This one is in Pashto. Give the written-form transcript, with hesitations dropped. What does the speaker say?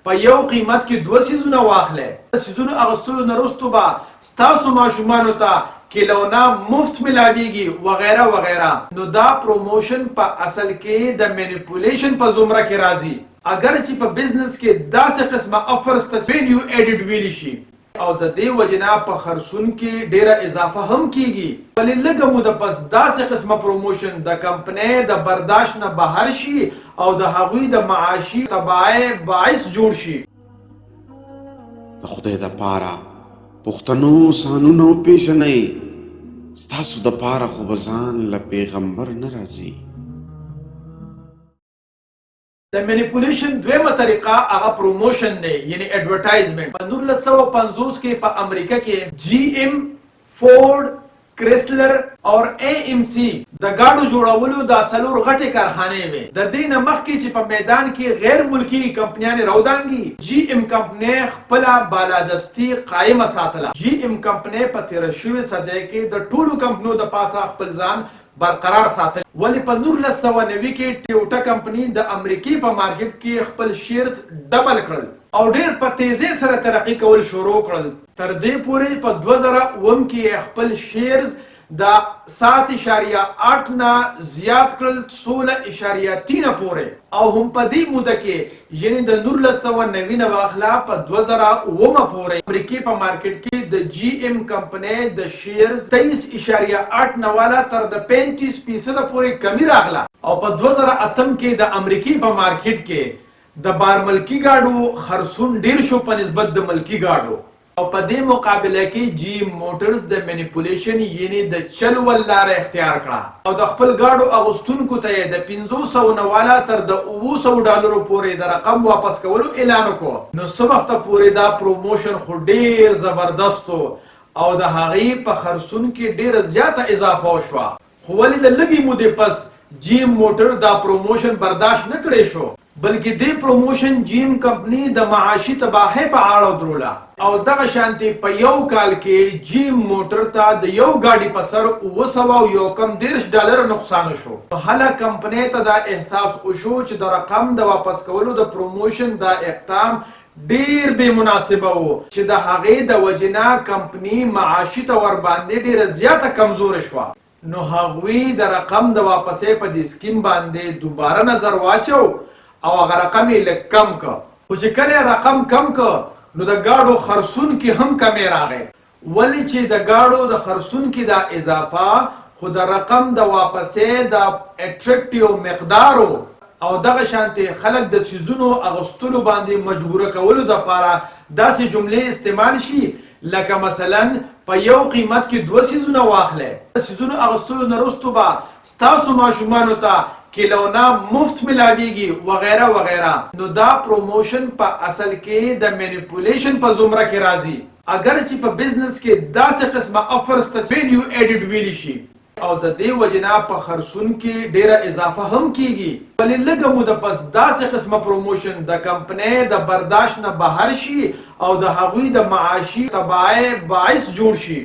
په یو قیمت کې دوه سیزونه واخلې سیزونه اغوستلو نه وروسته به ستاسو ماشومانو ته کیلونه مفت ملاویږي وغیره وغیره. نو دا پروموشن په اصل کې د مینیپولیشن په زمره کې راځي. اگر چې په بزنس کې داسې قسمه افرز ته ویلیو ایډډ ویلی شي او د دې وجنا په خرڅون کې ډیره اضافه هم کیږي. ولې لږه موده پس داسې قسمه پروموشن د کمپنۍ د برداشت نه بهر شي او د هغوی د معاشي تبعه باعث جوړ شي. د خدای د پاره پښتنو سانونو پیژنئ ستاسو د پاره خو به ځان له پیغمبر نه راځي. د مینیپولیشن دویمه طریقه هغه پروموشن دی یعنی ایڈورټایزمنټ. په 1950 کې په امریکا کې جی ایم، فورډ، کرسلر او اے ام سی د گاډو جوړولو د څلور غټې کارخانې وې. د دې نه مخکې چې په میدان کې غیر ملکی کمپنیانې راودانګي جی ایم کمپنۍ خپل بالادستی قائمه ساتله. جی ایم کمپنۍ په 13 صدۍ کې د ټولو کمپنیو د پاسه خپل ځان برقرار ساتل. ولی په 1990 کې ټیوټا کمپنی د امریکای په مارکیټ کې خپل شیرز ډبل کړل او ډیر په تیزی سره ترقی کول شروع کړل. تر دې پورې په 2009 کې خپل شیرز د 7.8 نه زیات کړل 16.3 پورې او هم په دې موده کې یعنی د 1990 نه واخلا په 2009 پورې امریکای په مارکیټ کې د جی ایم کمپنۍ د شیرز 23.8 نه والا تر د 35% پورې کمی راغله او په 2008 کې د امریکای په مارکیټ کې د بار ملکی گاډو خرڅون ډیر شو په نسبت د ملکی گاډو او په دې مقابله کې جی موټرز د مینیپولیشن یعنی د چل ول لار اختیار کړه او د خپل گاډو اغوستونکو ته د 500 نه والا تر د $900 پورې د رقم واپس کولو اعلان وکړ. نو څه وخت پورې دا پروموشن خو ډیر زبردست او د هغې په خرڅون کې ډیره زیاته اضافه وشوه. خو ولې د لږې مودې پس جیم موټر دا پروموشن برداشت نه کړی شو بلکې دې پروموشن جیم کمپنی د معاشي تباهۍ په اړه دروله او دغه شانتي په یو کال کې جیم موټر ته د یو گاډي په سر $911 نقصان شو. هله کمپنۍ ته دا احساس وشو چې د رقم د واپس کولو د پروموشن دا اقدام ډیر بے مناسبه وو چې د هغې د وجنا کمپنی معاشي ته ور باندې ډیره زیاته کمزور شوه. نو هغوی د رقم د واپسې په دې سکیم باندې دوباره نظر واچو او هغه رقم یې لږ کم که. خو چې کله رقم کم که نو د گاډو خرڅون کې هم کمی راغی. ولې چې د گاډو د خرڅون کې دا اضافه خو د رقم د واپسې د اټریکټیو مقدارو او دغه شانتي خلک د سیزونو اغوستلو باندې مجبوره کولو دپاره داسې جملې استعمال شي لکه مثلا په یو قیمت کې دوه سیزونه واخلې سیزونو اغوستلو نه وروسته به ستاسو ماشومانو ته کیلونه مفت ملاویږي وغیره وغیره. نو دا پروموشن په اصل کې د مینیپولیشن په زمره کې راځي. اگر چې په بزنس کې داسې قسمه افرز ته ویلیو ایډډ ویلی شي او د دې وجنا په خرڅون کې ډیره اضافه هم کیږي. ولې لږه موده پس داسې قسمه پروموشن د کمپنۍ د برداشت نه بهر شي او د هغوی د معاشي تبعه باعث جوړ شي.